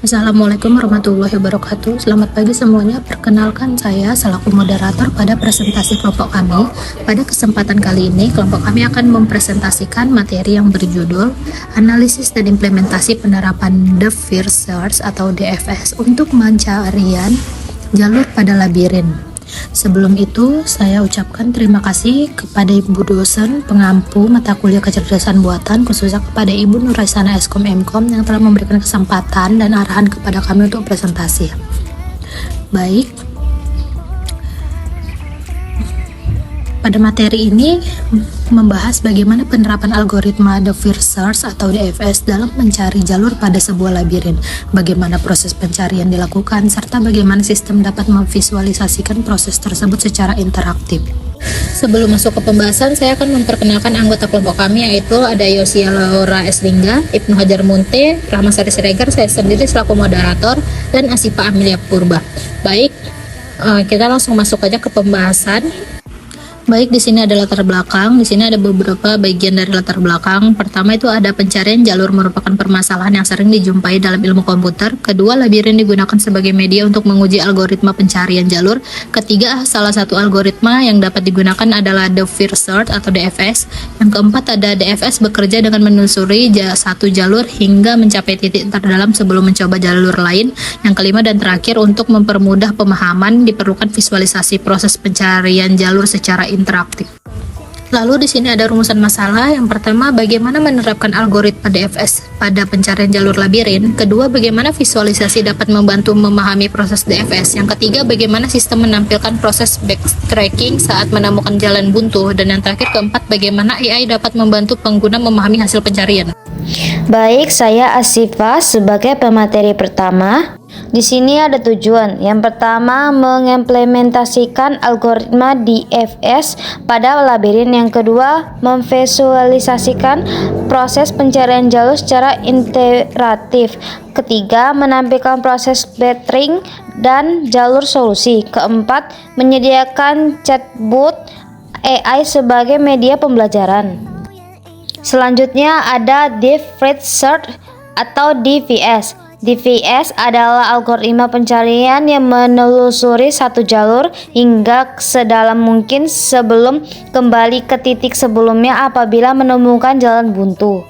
Assalamualaikum warahmatullahi wabarakatuh. Selamat pagi semuanya. Perkenalkan saya selaku moderator pada presentasi kelompok kami. Pada kesempatan kali ini, kelompok kami akan mempresentasikan materi yang berjudul Analisis dan Implementasi Penerapan The First Search atau DFS untuk pencarian jalur pada labirin. Sebelum itu, saya ucapkan terima kasih kepada Ibu dosen pengampu mata kuliah kecerdasan buatan, khususnya kepada Ibu Nuraisana Eskom Mkom yang telah memberikan kesempatan dan arahan kepada kami untuk presentasi. Baik, pada materi ini membahas bagaimana penerapan algoritma The First Search atau DFS dalam mencari jalur pada sebuah labirin, bagaimana proses pencarian dilakukan, serta bagaimana sistem dapat memvisualisasikan proses tersebut secara interaktif. Sebelum masuk ke pembahasan, saya akan memperkenalkan anggota kelompok kami, yaitu ada Yosia Laura Eslingga, Ibnu Hajar Munte, Rahmasari Siregar, saya sendiri selaku moderator, dan Asifa Amelia Purba. Baik, kita langsung masuk aja ke pembahasan. Baik, di sini ada latar belakang. Di sini ada beberapa bagian dari latar belakang. Pertama itu ada pencarian jalur merupakan permasalahan yang sering dijumpai dalam ilmu komputer. Kedua, labirin digunakan sebagai media untuk menguji algoritma pencarian jalur. Ketiga, salah satu algoritma yang dapat digunakan adalah The First Search atau DFS. Yang keempat, ada DFS bekerja dengan menelusuri satu jalur hingga mencapai titik terdalam sebelum mencoba jalur lain. Yang kelima dan terakhir, untuk mempermudah pemahaman diperlukan visualisasi proses pencarian jalur secara interaktif. Lalu di sini ada rumusan masalah. Yang pertama, bagaimana menerapkan algoritma DFS pada pencarian jalur labirin. Kedua, bagaimana visualisasi dapat membantu memahami proses DFS. Yang ketiga, bagaimana sistem menampilkan proses backtracking saat menemukan jalan buntu. Dan yang terakhir, keempat, bagaimana AI dapat membantu pengguna memahami hasil pencarian. Baik, saya Asifa sebagai pemateri pertama. Di sini ada tujuan. Yang pertama, mengimplementasikan algoritma DFS pada labirin. Yang kedua, memvisualisasikan proses pencarian jalur secara interaktif. Ketiga, menampilkan proses backtracking dan jalur solusi. Keempat, menyediakan chatbot AI sebagai media pembelajaran. Selanjutnya ada Deep First Search atau DFS. DFS adalah algoritma pencarian yang menelusuri satu jalur hingga sedalam mungkin sebelum kembali ke titik sebelumnya apabila menemukan jalan buntu.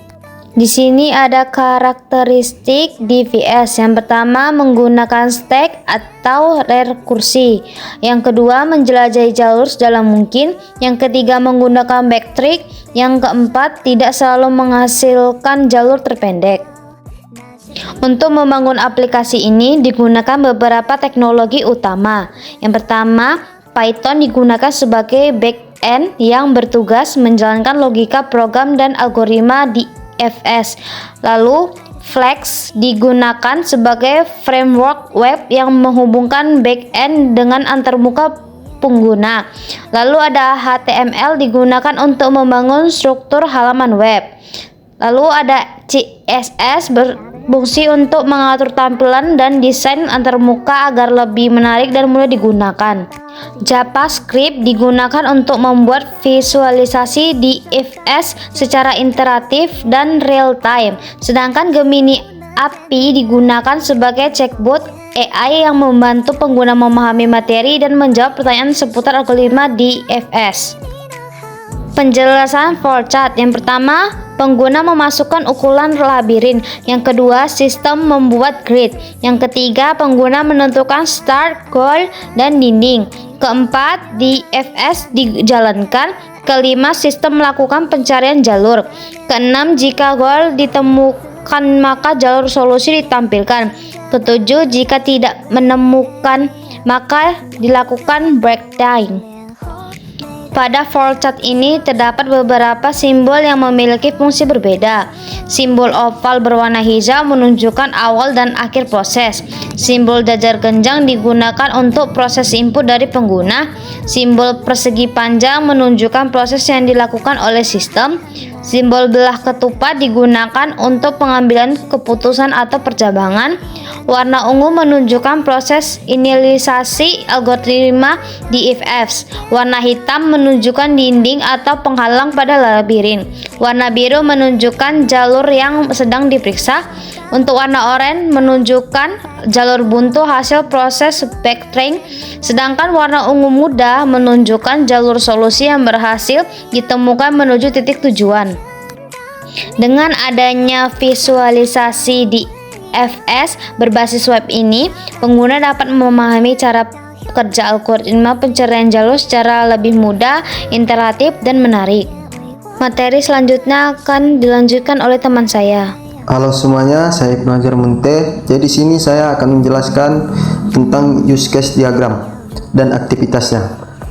Di sini ada karakteristik DFS. Yang pertama, menggunakan stack atau rekursi. Yang kedua, menjelajahi jalur sedalam mungkin. Yang ketiga, menggunakan backtrack. Yang keempat, tidak selalu menghasilkan jalur terpendek. Untuk membangun aplikasi ini digunakan beberapa teknologi utama. Yang pertama, Python digunakan sebagai back-end yang bertugas menjalankan logika program dan algoritma DFS. Lalu, Flex digunakan sebagai framework web yang menghubungkan back-end dengan antarmuka pengguna. Lalu ada HTML digunakan untuk membangun struktur halaman web. Lalu ada CSS berfungsi untuk mengatur tampilan dan desain antarmuka agar lebih menarik dan mudah digunakan. JavaScript digunakan untuk membuat visualisasi DFS secara interaktif dan real time. Sedangkan Gemini API digunakan sebagai chatbot AI yang membantu pengguna memahami materi dan menjawab pertanyaan seputar algoritma DFS. Penjelasan flowchart. Yang pertama, pengguna memasukkan ukuran labirin. Yang kedua, sistem membuat grid. Yang ketiga, pengguna menentukan start, goal, dan dinding. Keempat, DFS dijalankan. Kelima, sistem melakukan pencarian jalur. Keenam, jika goal ditemukan maka jalur solusi ditampilkan. Ketujuh, jika tidak menemukan maka dilakukan breakdown. Pada flowchart ini terdapat beberapa simbol yang memiliki fungsi berbeda. Simbol oval berwarna hijau menunjukkan awal dan akhir proses. Simbol jajar genjang digunakan untuk proses input dari pengguna. Simbol persegi panjang menunjukkan proses yang dilakukan oleh sistem. Simbol belah ketupat digunakan untuk pengambilan keputusan atau percabangan. Warna ungu menunjukkan proses inisialisasi algoritma DFS. Warna hitam menunjukkan dinding atau penghalang pada labirin. Warna biru menunjukkan jalur yang sedang diperiksa. Untuk warna oranye menunjukkan jalur buntu hasil proses backtracking, sedangkan warna ungu muda menunjukkan jalur solusi yang berhasil ditemukan menuju titik tujuan. Dengan adanya visualisasi di FS berbasis web ini, pengguna dapat memahami cara kerja algoritma pencarian jalur secara lebih mudah, interaktif, dan menarik. Materi selanjutnya akan dilanjutkan oleh teman saya. Halo semuanya, saya Ibnu Hajar Munte. Jadi sini saya akan menjelaskan tentang use case diagram dan aktivitasnya.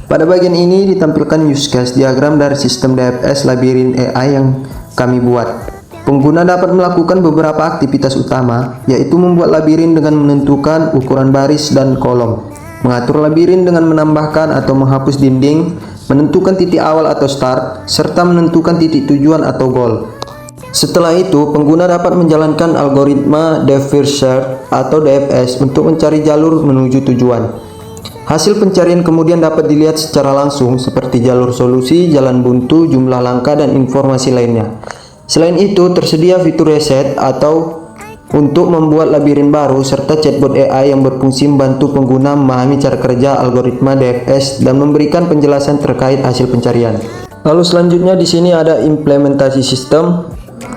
Pada bagian ini ditampilkan use case diagram dari sistem DFS Labirin AI yang kami buat. Pengguna dapat melakukan beberapa aktivitas utama, yaitu membuat labirin dengan menentukan ukuran baris dan kolom, mengatur labirin dengan menambahkan atau menghapus dinding, menentukan titik awal atau start, serta menentukan titik tujuan atau goal. Setelah itu, pengguna dapat menjalankan algoritma Depth First Search atau DFS untuk mencari jalur menuju tujuan. Hasil pencarian kemudian dapat dilihat secara langsung seperti jalur solusi, jalan buntu, jumlah langkah, dan informasi lainnya. Selain itu, tersedia fitur reset atau untuk membuat labirin baru serta chatbot AI yang berfungsi membantu pengguna memahami cara kerja algoritma DFS dan memberikan penjelasan terkait hasil pencarian. Lalu selanjutnya di sini ada implementasi sistem.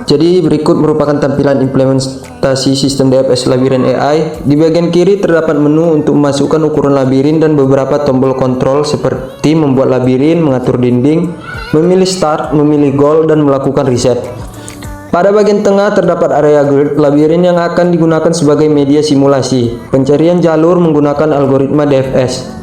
Jadi berikut merupakan tampilan implementasi sistem DFS Labirin AI. Di bagian kiri terdapat menu untuk memasukkan ukuran labirin dan beberapa tombol kontrol seperti membuat labirin, mengatur dinding, memilih start, memilih goal, dan melakukan reset. Pada bagian tengah terdapat area grid labirin yang akan digunakan sebagai media simulasi pencarian jalur menggunakan algoritma DFS.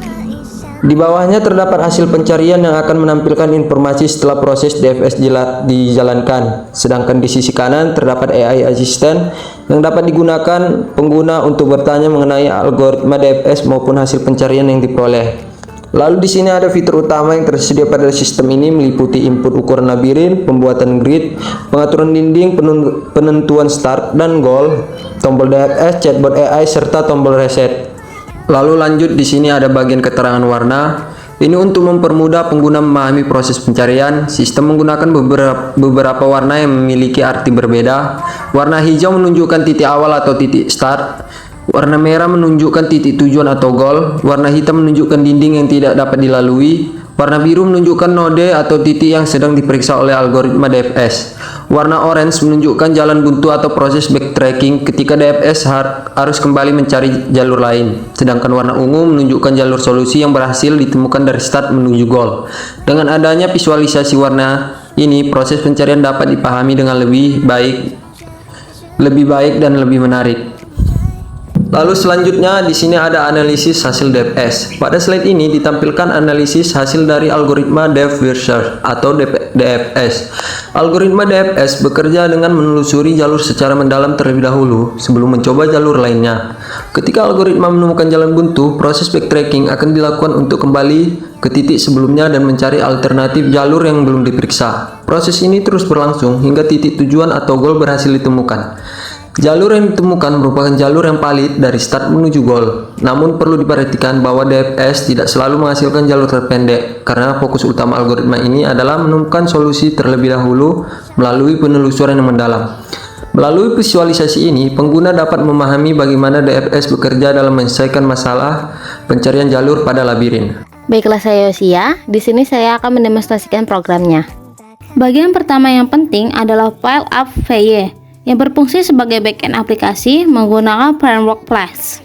Di bawahnya terdapat hasil pencarian yang akan menampilkan informasi setelah proses DFS dijalankan. Sedangkan di sisi kanan terdapat AI Assistant yang dapat digunakan pengguna untuk bertanya mengenai algoritma DFS maupun hasil pencarian yang diperoleh. Lalu di sini ada fitur utama yang tersedia pada sistem ini meliputi input ukuran labirin, pembuatan grid, pengaturan dinding, penentuan start dan goal, tombol DFS, chatbot AI serta tombol reset. Lalu lanjut di sini ada bagian keterangan warna. Ini untuk mempermudah pengguna memahami proses pencarian. Sistem menggunakan beberapa warna yang memiliki arti berbeda. Warna hijau menunjukkan titik awal atau titik start. Warna merah menunjukkan titik tujuan atau goal. Warna hitam menunjukkan dinding yang tidak dapat dilalui. Warna biru menunjukkan node atau titik yang sedang diperiksa oleh algoritma DFS. Warna orange menunjukkan jalan buntu atau proses backtracking ketika DFS harus kembali mencari jalur lain. Sedangkan warna ungu menunjukkan jalur solusi yang berhasil ditemukan dari start menuju goal. Dengan adanya visualisasi warna ini, proses pencarian dapat dipahami dengan lebih baik dan lebih menarik. Lalu selanjutnya di sini ada analisis hasil DFS. Pada slide ini ditampilkan analisis hasil dari algoritma Depth First Search atau DFS. Algoritma DFS bekerja dengan menelusuri jalur secara mendalam terlebih dahulu sebelum mencoba jalur lainnya. Ketika algoritma menemukan jalan buntu, proses backtracking akan dilakukan untuk kembali ke titik sebelumnya dan mencari alternatif jalur yang belum diperiksa. Proses ini terus berlangsung hingga titik tujuan atau goal berhasil ditemukan. Jalur yang ditemukan merupakan jalur yang valid dari start menuju goal. Namun perlu diperhatikan bahwa DFS tidak selalu menghasilkan jalur terpendek karena fokus utama algoritma ini adalah menemukan solusi terlebih dahulu melalui penelusuran yang mendalam. Melalui visualisasi ini, pengguna dapat memahami bagaimana DFS bekerja dalam menyelesaikan masalah pencarian jalur pada labirin. Baiklah, saya Yosia. Di sini saya akan mendemonstrasikan programnya. Bagian pertama yang penting adalah File App VY yang berfungsi sebagai backend aplikasi menggunakan framework Flash.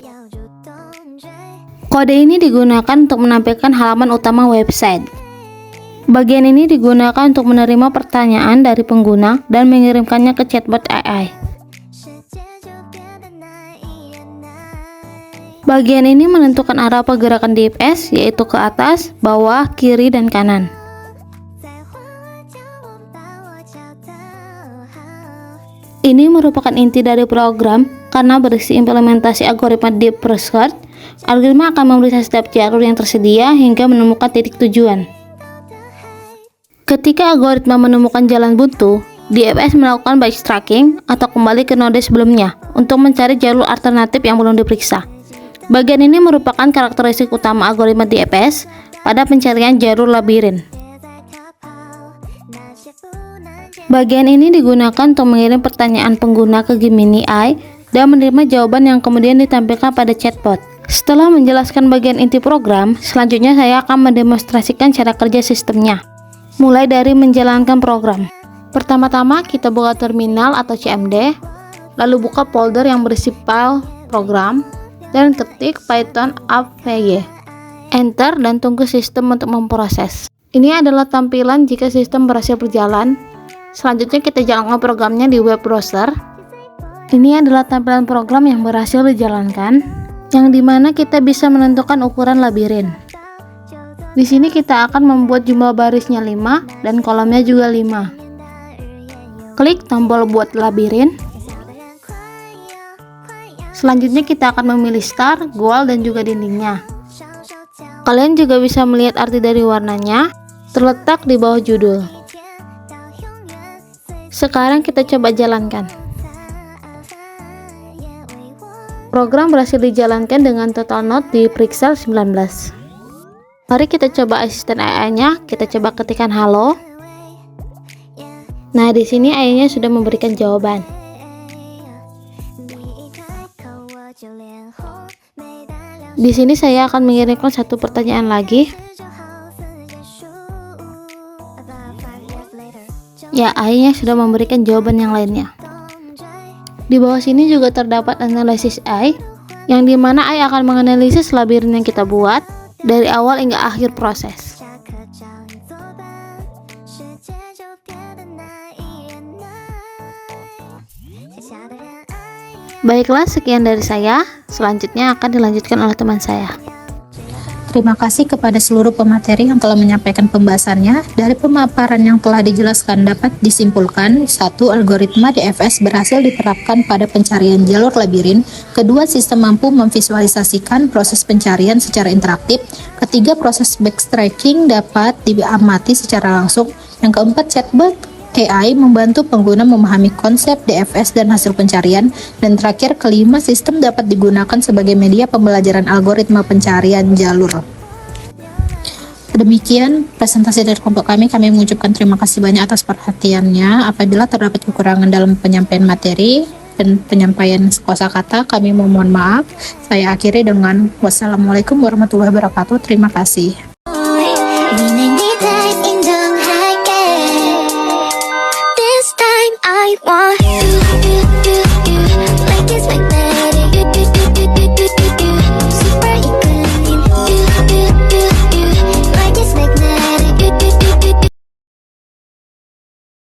Kode ini digunakan untuk menampilkan halaman utama website. Bagian ini digunakan untuk menerima pertanyaan dari pengguna dan mengirimkannya ke chatbot AI. Bagian ini menentukan arah pergerakan DFS, yaitu ke atas, bawah, kiri, dan kanan. Ini merupakan inti dari program karena berisi implementasi algoritma Deep First Search. Algoritma akan memeriksa setiap jalur yang tersedia hingga menemukan titik tujuan. Ketika algoritma menemukan jalan buntu, DFS melakukan backtracking atau kembali ke node sebelumnya untuk mencari jalur alternatif yang belum diperiksa. Bagian ini merupakan karakteristik utama algoritma DFS pada pencarian jalur labirin. Bagian ini digunakan untuk mengirim pertanyaan pengguna ke Gemini AI dan menerima jawaban yang kemudian ditampilkan pada chatbot. Setelah menjelaskan bagian inti program, selanjutnya saya akan mendemonstrasikan cara kerja sistemnya. Mulai dari menjalankan program. Pertama-tama kita buka terminal atau CMD, lalu buka folder yang berisi file program, dan ketik Python appy. Enter dan tunggu sistem untuk memproses. Ini adalah tampilan jika sistem berhasil berjalan. Selanjutnya kita jalankan programnya di web browser. Ini adalah tampilan program yang berhasil dijalankan, yang dimana kita bisa menentukan ukuran labirin. Di sini kita akan membuat jumlah barisnya 5 dan kolomnya juga 5. Klik tombol buat labirin. Selanjutnya kita akan memilih star, goal, dan juga dindingnya. Kalian juga bisa melihat arti dari warnanya, terletak di bawah judul. Sekarang kita coba jalankan. Program berhasil dijalankan dengan total note di Pixel 19. Mari kita coba asisten AI-nya, kita coba ketikkan halo. Nah, di sini AI-nya sudah memberikan jawaban. Di sini saya akan mengirimkan satu pertanyaan lagi. Ya, AI-nya sudah memberikan jawaban yang lainnya. Di bawah sini juga terdapat analisis AI, yang dimana AI akan menganalisis labirin yang kita buat dari awal hingga akhir proses. Baiklah, sekian dari saya. Selanjutnya akan dilanjutkan oleh teman saya. Terima kasih kepada seluruh pemateri yang telah menyampaikan pembahasannya. Dari pemaparan yang telah dijelaskan dapat disimpulkan, 1. Algoritma DFS berhasil diterapkan pada pencarian jalur labirin. 2. Sistem mampu memvisualisasikan proses pencarian secara interaktif. 3. Proses backtracking dapat diamati secara langsung. Yang 4. Chatbot AI membantu pengguna memahami konsep DFS dan hasil pencarian. Dan terakhir, 5. Sistem dapat digunakan sebagai media pembelajaran algoritma pencarian jalur. Demikian presentasi dari kelompok kami. Kami mengucapkan terima kasih banyak atas perhatiannya. Apabila terdapat kekurangan dalam penyampaian materi dan penyampaian kosakata, kami memohon maaf. Saya akhiri dengan wassalamualaikum warahmatullahi wabarakatuh. Terima kasih.